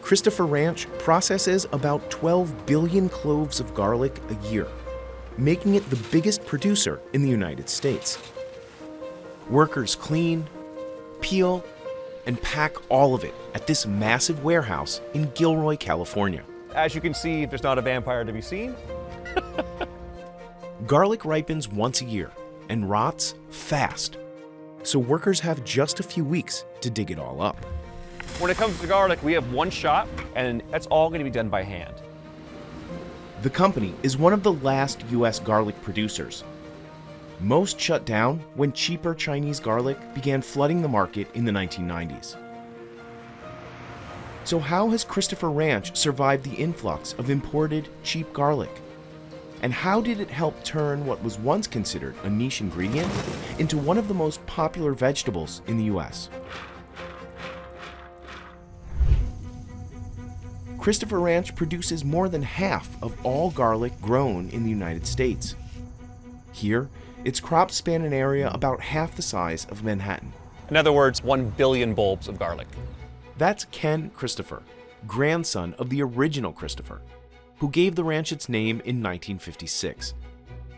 Christopher Ranch processes about 12 billion cloves of garlic a year, making it the biggest producer in the United States. Workers clean, peel, and pack all of it at this massive warehouse in Gilroy, California. As you can see, there's not a vampire to be seen. Garlic ripens once a year and rots fast, so workers have just a few weeks to dig it all up. When it comes to garlic, we have one shot, and that's all going to be done by hand. The company is one of the last U.S. garlic producers. Most shut down when cheaper Chinese garlic began flooding the market in the 1990s. So how has Christopher Ranch survived the influx of imported, cheap garlic? And how did it help turn what was once considered a niche ingredient into one of the most popular vegetables in the U.S.? Christopher Ranch produces more than half of all garlic grown in the United States. Here, its crops span an area about half the size of Manhattan. In other words, 1 billion bulbs of garlic. That's Ken Christopher, grandson of the original Christopher, who gave the ranch its name in 1956,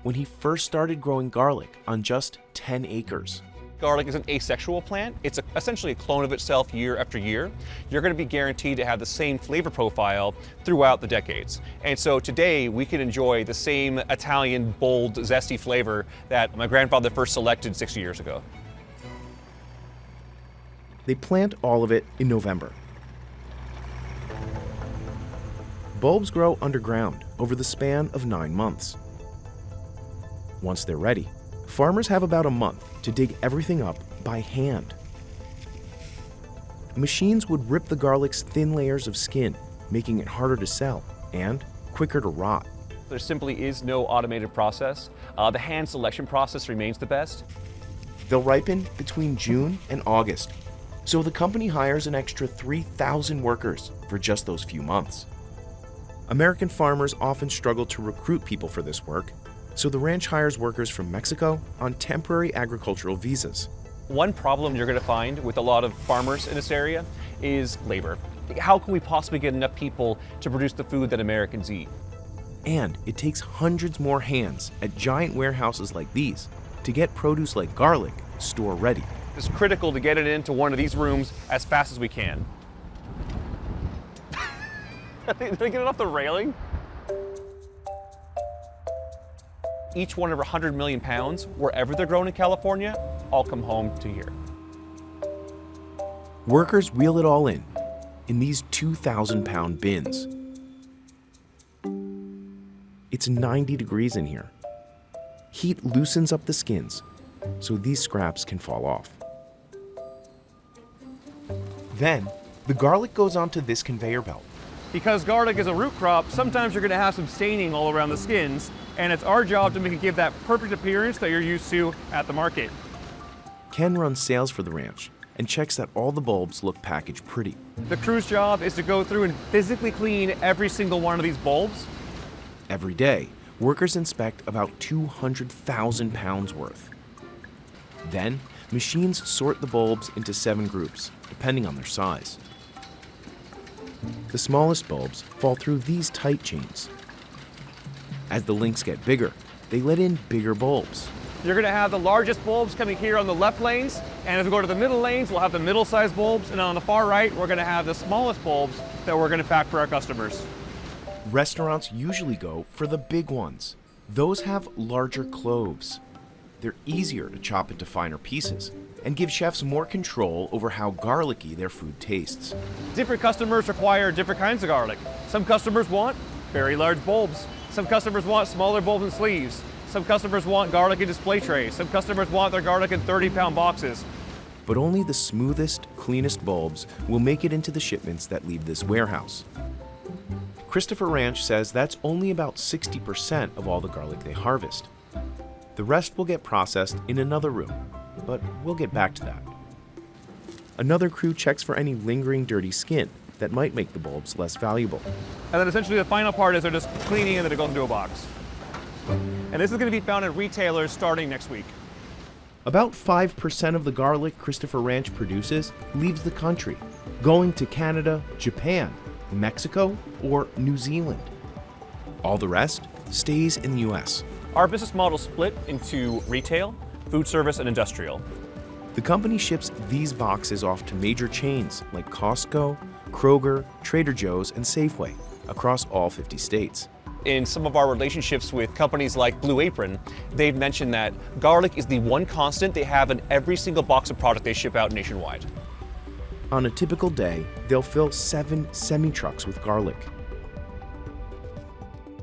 when he first started growing garlic on just 10 acres. Garlic is an asexual plant. It's essentially a clone of itself year after year. You're going to be guaranteed to have the same flavor profile throughout the decades. And so today we can enjoy the same Italian, bold, zesty flavor that my grandfather first selected 60 years ago. They plant all of it in November. Bulbs grow underground over the span of 9 months. Once they're ready, farmers have about a month to dig everything up by hand. Machines would rip the garlic's thin layers of skin, making it harder to sell and quicker to rot. There simply is no automated process. The hand selection process remains the best. They'll ripen between June and August, so the company hires an extra 3,000 workers for just those few months. American farmers often struggle to recruit people for this work, so the ranch hires workers from Mexico on temporary agricultural visas. One problem you're going to find with a lot of farmers in this area is labor. How can we possibly get enough people to produce the food that Americans eat? And it takes hundreds more hands at giant warehouses like these to get produce like garlic store ready. It's critical to get it into one of these rooms as fast as we can. Did I get it off the railing? Each one of 100 million pounds, wherever they're grown in California, all come home to here. Workers wheel it all in these 2,000-pound bins. It's 90 degrees in here. Heat loosens up the skins, so these scraps can fall off. Then, the garlic goes onto this conveyor belt. Because garlic is a root crop, sometimes you're going to have some staining all around the skins, and it's our job to make it give that perfect appearance that you're used to at the market. Ken runs sales for the ranch and checks that all the bulbs look packaged pretty. The crew's job is to go through and physically clean every single one of these bulbs. Every day, workers inspect about 200,000 pounds worth. Then, machines sort the bulbs into 7 groups, depending on their size. The smallest bulbs fall through these tight chains. As the links get bigger, they let in bigger bulbs. You're going to have the largest bulbs coming here on the left lanes, and as we go to the middle lanes, we'll have the middle-sized bulbs, and on the far right, we're going to have the smallest bulbs that we're going to pack for our customers. Restaurants usually go for the big ones. Those have larger cloves. They're easier to chop into finer pieces and give chefs more control over how garlicky their food tastes. Different customers require different kinds of garlic. Some customers want very large bulbs. Some customers want smaller bulbs and sleeves. Some customers want garlic in display trays. Some customers want their garlic in 30-pound boxes. But only the smoothest, cleanest bulbs will make it into the shipments that leave this warehouse. Christopher Ranch says that's only about 60% of all the garlic they harvest. The rest will get processed in another room, but we'll get back to that. Another crew checks for any lingering dirty skin that might make the bulbs less valuable. And then essentially the final part is they're just cleaning and then it goes into a box. And this is going to be found at retailers starting next week. About 5% of the garlic Christopher Ranch produces leaves the country, going to Canada, Japan, Mexico, or New Zealand. All the rest stays in the US. Our business model split into retail, food service, and industrial. The company ships these boxes off to major chains like Costco, Kroger, Trader Joe's, and Safeway across all 50 states. In some of our relationships with companies like Blue Apron, they've mentioned that garlic is the one constant they have in every single box of product they ship out nationwide. On a typical day, they'll fill 7 semi-trucks with garlic.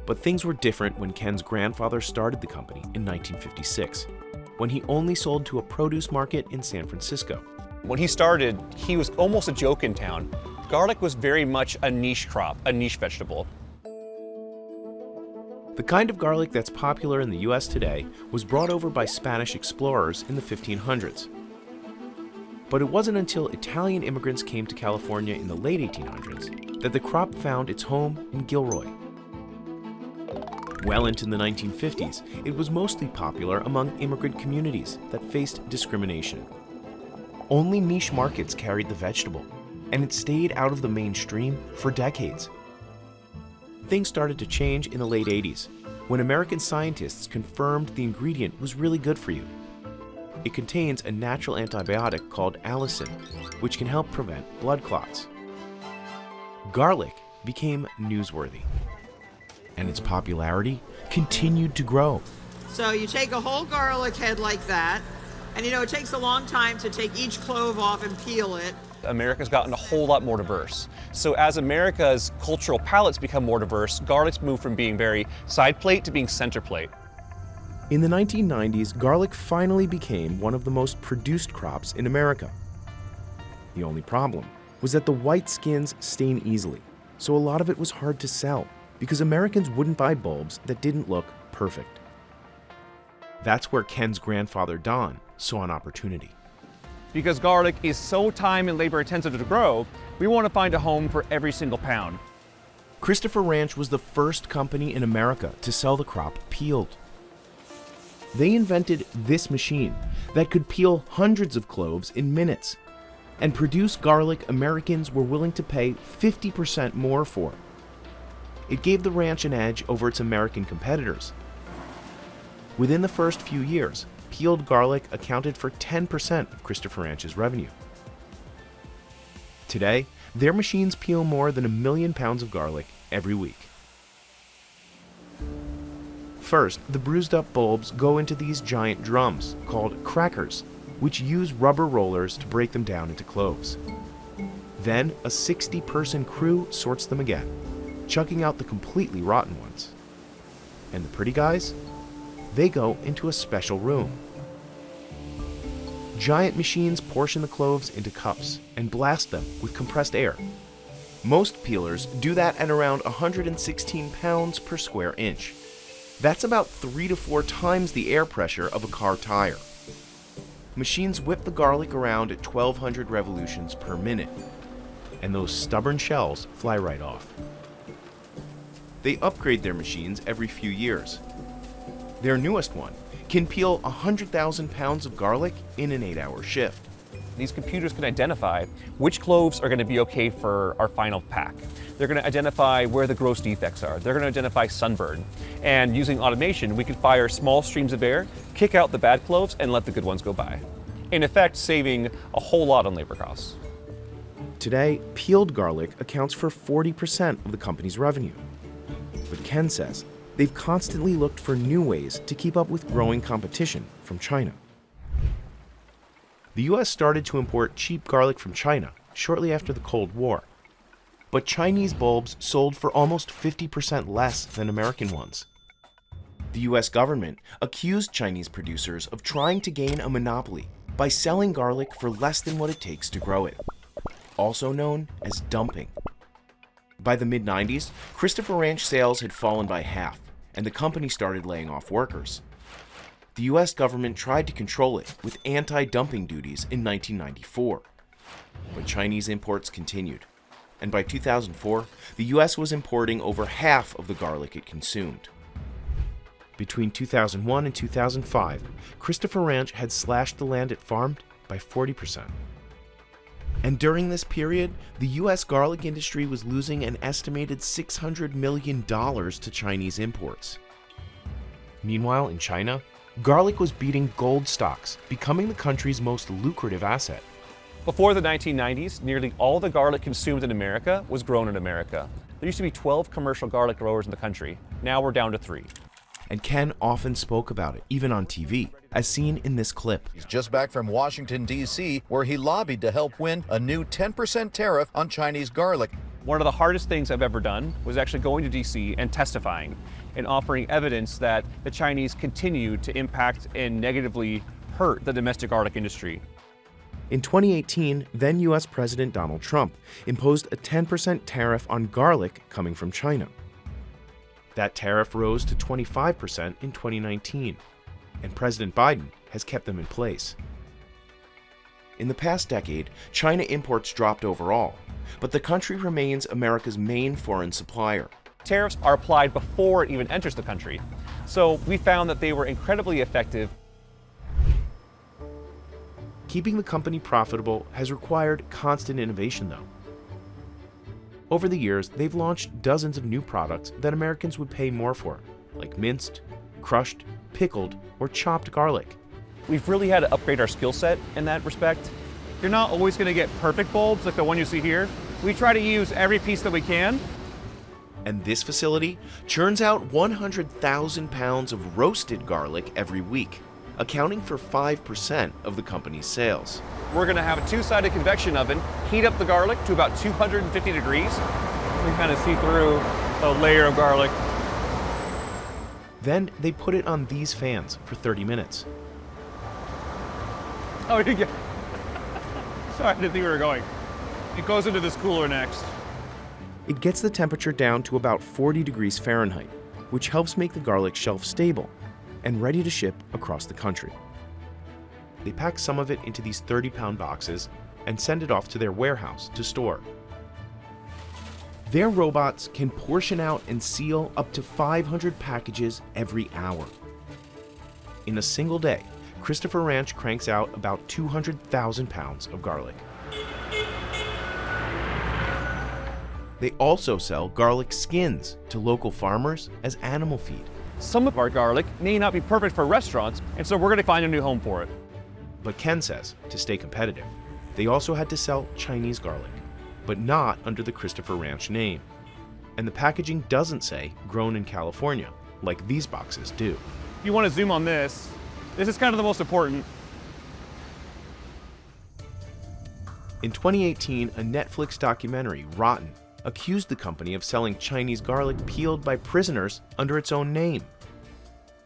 But things were different when Ken's grandfather started the company in 1956, when he only sold to a produce market in San Francisco. When he started, he was almost a joke in town. Garlic was very much a niche crop, a niche vegetable. The kind of garlic that's popular in the US today was brought over by Spanish explorers in the 1500s. But it wasn't until Italian immigrants came to California in the late 1800s that the crop found its home in Gilroy. Well into the 1950s, it was mostly popular among immigrant communities that faced discrimination. Only niche markets carried the vegetable, and it stayed out of the mainstream for decades. Things started to change in the late 80s, when American scientists confirmed the ingredient was really good for you. It contains a natural antibiotic called allicin, which can help prevent blood clots. Garlic became newsworthy, and its popularity continued to grow. So you take a whole garlic head like that, and it takes a long time to take each clove off and peel it. America's gotten a whole lot more diverse. So as America's cultural palates become more diverse, garlic's moved from being very side plate to being center plate. In the 1990s, garlic finally became one of the most produced crops in America. The only problem was that the white skins stain easily, so a lot of it was hard to sell because Americans wouldn't buy bulbs that didn't look perfect. That's where Ken's grandfather Don saw an opportunity. Because garlic is so time and labor intensive to grow, we want to find a home for every single pound. Christopher Ranch was the first company in America to sell the crop peeled. They invented this machine that could peel hundreds of cloves in minutes and produce garlic Americans were willing to pay 50% more for. It gave the ranch an edge over its American competitors. Within the first few years, peeled garlic accounted for 10% of Christopher Ranch's revenue. Today, their machines peel more than 1 million pounds of garlic every week. First, the bruised up bulbs go into these giant drums called crackers, which use rubber rollers to break them down into cloves. Then, a 60-person crew sorts them again, chucking out the completely rotten ones. And the pretty guys? They go into a special room. Giant machines portion the cloves into cups and blast them with compressed air. Most peelers do that at around 116 pounds per square inch. That's about 3 to 4 times the air pressure of a car tire. Machines whip the garlic around at 1,200 revolutions per minute, and those stubborn shells fly right off. They upgrade their machines every few years. Their newest one can peel 100,000 pounds of garlic in an 8-hour shift. These computers can identify which cloves are going to be okay for our final pack. They're going to identify where the gross defects are. They're going to identify sunburn. And using automation, we can fire small streams of air, kick out the bad cloves, and let the good ones go by. In effect, saving a whole lot on labor costs. Today, peeled garlic accounts for 40% of the company's revenue. But Ken says they've constantly looked for new ways to keep up with growing competition from China. The US started to import cheap garlic from China shortly after the Cold War. But Chinese bulbs sold for almost 50% less than American ones. The US government accused Chinese producers of trying to gain a monopoly by selling garlic for less than what it takes to grow it, also known as dumping. By the mid-90s, Christopher Ranch sales had fallen by half, and the company started laying off workers. The US government tried to control it with anti-dumping duties in 1994. But Chinese imports continued, and by 2004, the US was importing over half of the garlic it consumed. Between 2001 and 2005, Christopher Ranch had slashed the land it farmed by 40%. And during this period, the US garlic industry was losing an estimated $600 million to Chinese imports. Meanwhile, in China, garlic was beating gold stocks, becoming the country's most lucrative asset. Before the 1990s, nearly all the garlic consumed in America was grown in America. There used to be 12 commercial garlic growers in the country. Now we're down to 3. And Ken often spoke about it, even on TV, as seen in this clip. He's just back from Washington, D.C., where he lobbied to help win a new 10% tariff on Chinese garlic. One of the hardest things I've ever done was actually going to DC and testifying and offering evidence that the Chinese continue to impact and negatively hurt the domestic garlic industry. In 2018, then US President Donald Trump imposed a 10% tariff on garlic coming from China. That tariff rose to 25% in 2019, and President Biden has kept them in place. In the past decade, China imports dropped overall, but the country remains America's main foreign supplier. Tariffs are applied before it even enters the country, so we found that they were incredibly effective. Keeping the company profitable has required constant innovation, though. Over the years, they've launched dozens of new products that Americans would pay more for, like minced, crushed, pickled, or chopped garlic. We've really had to upgrade our skill set in that respect. You're not always going to get perfect bulbs like the one you see here. We try to use every piece that we can. And this facility churns out 100,000 pounds of roasted garlic every week, accounting for 5% of the company's sales. We're going to have a 2-sided convection oven, heat up the garlic to about 250 degrees. You can kind of see through a layer of garlic. Then they put it on these fans for 30 minutes. Oh, you get. Sorry, I didn't think we were going. It goes into this cooler next. It gets the temperature down to about 40 degrees Fahrenheit, which helps make the garlic shelf stable and ready to ship across the country. They pack some of it into these 30-pound boxes and send it off to their warehouse to store. Their robots can portion out and seal up to 500 packages every hour. In a single day, Christopher Ranch cranks out about 200,000 pounds of garlic. They also sell garlic skins to local farmers as animal feed. Some of our garlic may not be perfect for restaurants, and so we're going to find a new home for it. But Ken says, to stay competitive, they also had to sell Chinese garlic, but not under the Christopher Ranch name. And the packaging doesn't say grown in California, like these boxes do. If you want to zoom on this is kind of the most important. In 2018, a Netflix documentary, Rotten, accused the company of selling Chinese garlic peeled by prisoners under its own name.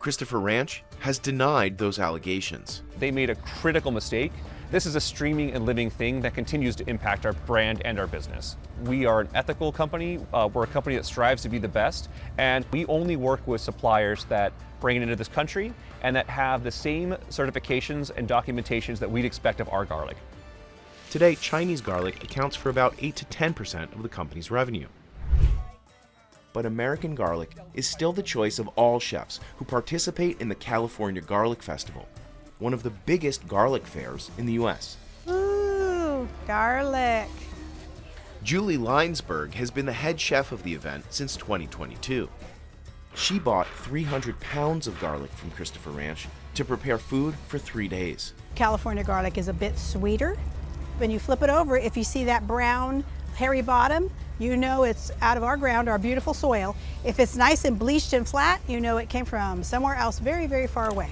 Christopher Ranch has denied those allegations. They made a critical mistake. This is a streaming and living thing that continues to impact our brand and our business. We are an ethical company. We're a company that strives to be the best, and we only work with suppliers that bring it into this country and that have the same certifications and documentations that we'd expect of our garlic. Today, Chinese garlic accounts for about 8 to 10% of the company's revenue. But American garlic is still the choice of all chefs who participate in the California Garlic Festival, one of the biggest garlic fairs in the US. Ooh, garlic. Julie Leinsberg has been the head chef of the event since 2022. She bought 300 pounds of garlic from Christopher Ranch to prepare food for 3 days. California garlic is a bit sweeter. When you flip it over, if you see that brown, hairy bottom, you know it's out of our ground, our beautiful soil. If it's nice and bleached and flat, you know it came from somewhere else very, very far away.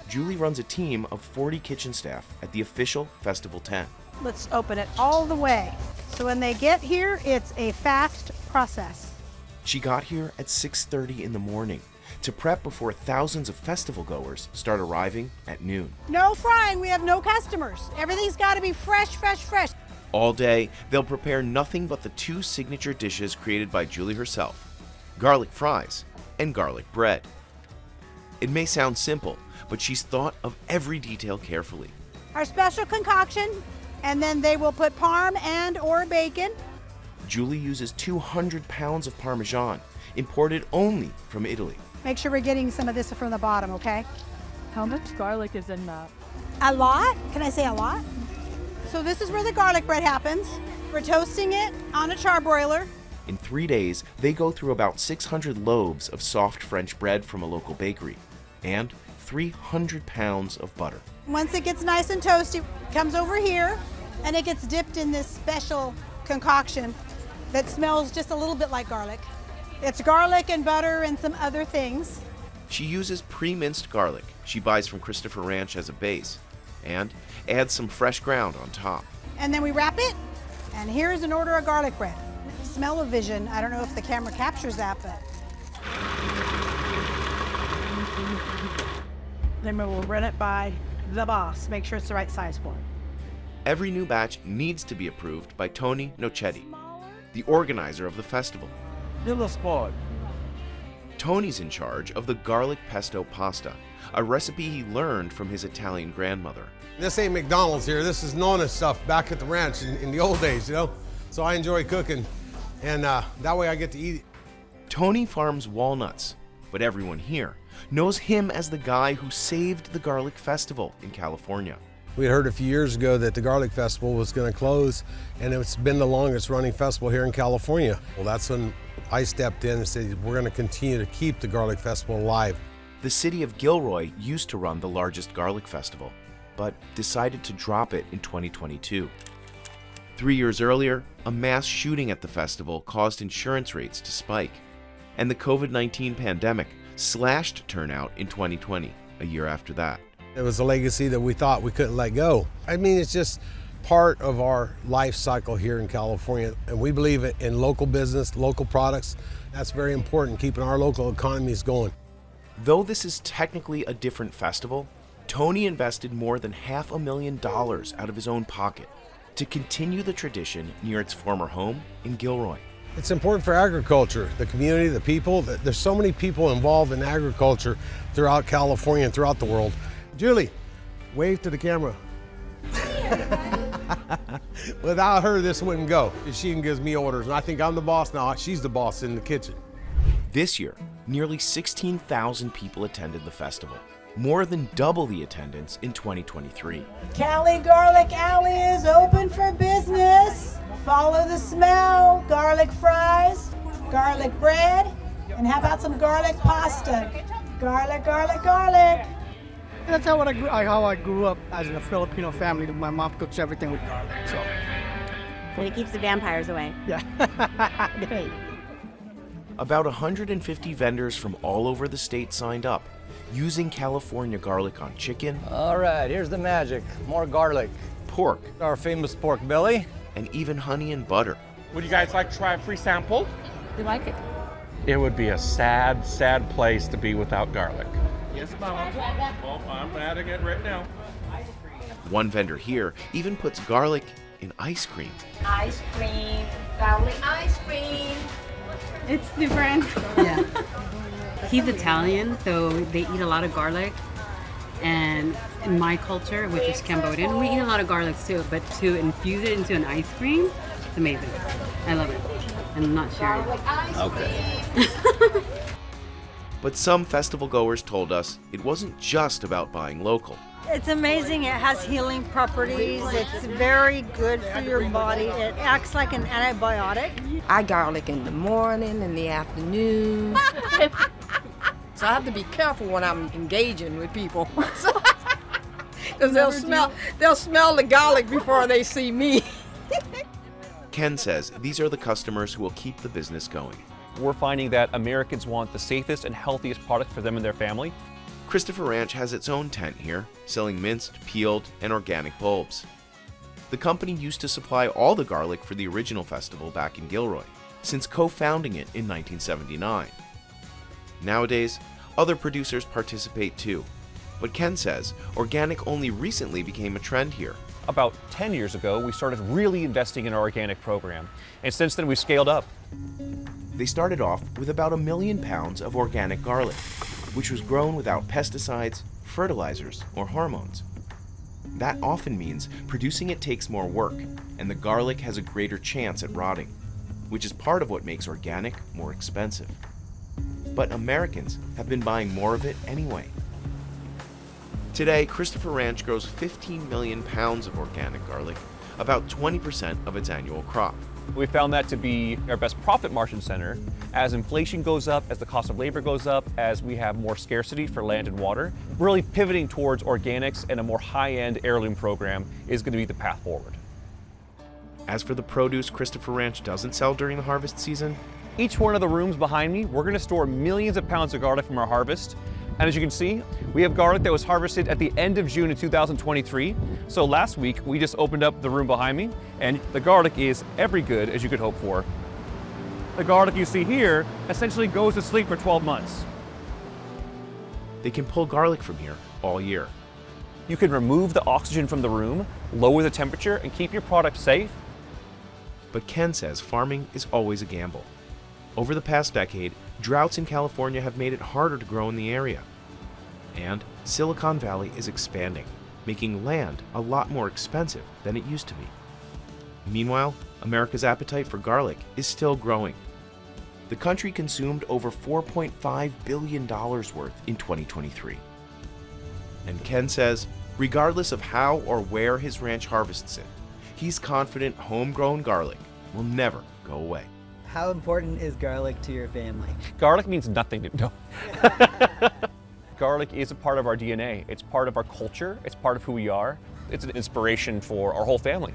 Julie runs a team of 40 kitchen staff at the official festival tent. Let's open it all the way. So when they get here, it's a fast process. She got here at 6:30 in the morning to prep before thousands of festival goers start arriving at noon. No frying, we have no customers. Everything's gotta be fresh, fresh, fresh. All day, they'll prepare nothing but the 2 signature dishes created by Julie herself, garlic fries and garlic bread. It may sound simple, but she's thought of every detail carefully. Our special concoction, and then they will put parm and or bacon. Julie uses 200 pounds of Parmesan, imported only from Italy. Make sure we're getting some of this from the bottom, okay? How much garlic is in that? A lot? Can I say a lot? So this is where the garlic bread happens. We're toasting it on a charbroiler. In 3 days, they go through about 600 loaves of soft French bread from a local bakery and 300 pounds of butter. Once it gets nice and toasty, it comes over here and it gets dipped in this special concoction that smells just a little bit like garlic. It's garlic and butter and some other things. She uses pre-minced garlic she buys from Christopher Ranch as a base and adds some fresh ground on top. And then we wrap it, and here's an order of garlic bread. Smell-o-vision, I don't know if the camera captures that, but. Then we'll run it by the boss, make sure it's the right size for him. Every new batch needs to be approved by Tony Nocetti, the organizer of the festival. Little sport. Tony's in charge of the garlic pesto pasta, a recipe he learned from his Italian grandmother. This ain't McDonald's here. This is Nona stuff back at the ranch in the old days, you know? So I enjoy cooking, and that way I get to eat it. Tony farms walnuts, but everyone here knows him as the guy who saved the Garlic Festival in California. We had heard a few years ago that the Garlic Festival was going to close, and it's been the longest running festival here in California. Well, that's when I stepped in and said, we're going to continue to keep the Garlic Festival alive. The city of Gilroy used to run the largest garlic festival, but decided to drop it in 2022. 3 years earlier, a mass shooting at the festival caused insurance rates to spike, and the COVID-19 pandemic slashed turnout in 2020, a year after that. It was a legacy that we thought we couldn't let go. I mean, it's just part of our life cycle here in California, and we believe in local business, local products. That's very important, keeping our local economies going. Though this is technically a different festival, Tony invested more than $500,000 out of his own pocket to continue the tradition near its former home in Gilroy. It's important for agriculture, the community, the people. There's so many people involved in agriculture throughout California and throughout the world. Julie, wave to the camera. Without her, this wouldn't go. She gives me orders, and I think I'm the boss now. She's the boss in the kitchen. This year, nearly 16,000 people attended the festival, more than double the attendance in 2023. Cali Garlic Alley is open for business. Follow the smell, garlic fries, garlic bread, and how about some garlic pasta? Garlic, garlic, garlic. That's how I grew up as in a Filipino family. My mom cooks everything with garlic, so. And it keeps the vampires away. Yeah. About 150 vendors from all over the state signed up, using California garlic on chicken. All right, here's the magic. More garlic. Pork. Our famous pork belly. And even honey and butter. Would you guys like to try a free sample? We like it. It would be a sad, sad place to be without garlic. Yes, Mama. Oh, I'm adding it right now. One vendor here even puts garlic in ice cream. Ice cream, garlic ice cream. It's different. Yeah. He's Italian, so they eat a lot of garlic. And in my culture, which is Cambodian, we eat a lot of garlic too, but to infuse it into an ice cream, it's amazing. I love it. I'm not sure. Okay. But some festival goers told us it wasn't just about buying local. It's amazing. It has healing properties. It's very good for your body. It acts like an antibiotic. I garlic in the morning, in the afternoon. So I have to be careful when I'm engaging with people. Because they'll smell the garlic before they see me. Ken says these are the customers who will keep the business going. We're finding that Americans want the safest and healthiest product for them and their family. Christopher Ranch has its own tent here, selling minced, peeled, and organic bulbs. The company used to supply all the garlic for the original festival back in Gilroy, since co-founding it in 1979. Nowadays, other producers participate too, but Ken says organic only recently became a trend here. About 10 years ago, we started really investing in our organic program, and since then we've scaled up. They started off with about 1 million pounds of organic garlic, which was grown without pesticides, fertilizers, or hormones. That often means producing it takes more work, and the garlic has a greater chance at rotting, which is part of what makes organic more expensive. But Americans have been buying more of it anyway. Today, Christopher Ranch grows 15 million pounds of organic garlic, about 20% of its annual crop. We found that to be our best profit margin center. As inflation goes up, as the cost of labor goes up, as we have more scarcity for land and water, really pivoting towards organics and a more high-end heirloom program is going to be the path forward. As for the produce Christopher Ranch doesn't sell during the harvest season, each one of the rooms behind me, we're going to store millions of pounds of garlic from our harvest. And as you can see, we have garlic that was harvested at the end of June of 2023. So last week, we just opened up the room behind me, and the garlic is every good as you could hope for. The garlic you see here essentially goes to sleep for 12 months. They can pull garlic from here all year. You can remove the oxygen from the room, lower the temperature, and keep your product safe. But Ken says farming is always a gamble. Over the past decade, droughts in California have made it harder to grow in the area. And Silicon Valley is expanding, making land a lot more expensive than it used to be. Meanwhile, America's appetite for garlic is still growing. The country consumed over $4.5 billion worth in 2023. And Ken says, regardless of how or where his ranch harvests it, he's confident homegrown garlic will never go away. How important is garlic to your family? Garlic means nothing to no. Garlic is a part of our DNA. It's part of our culture. It's part of who we are. It's an inspiration for our whole family.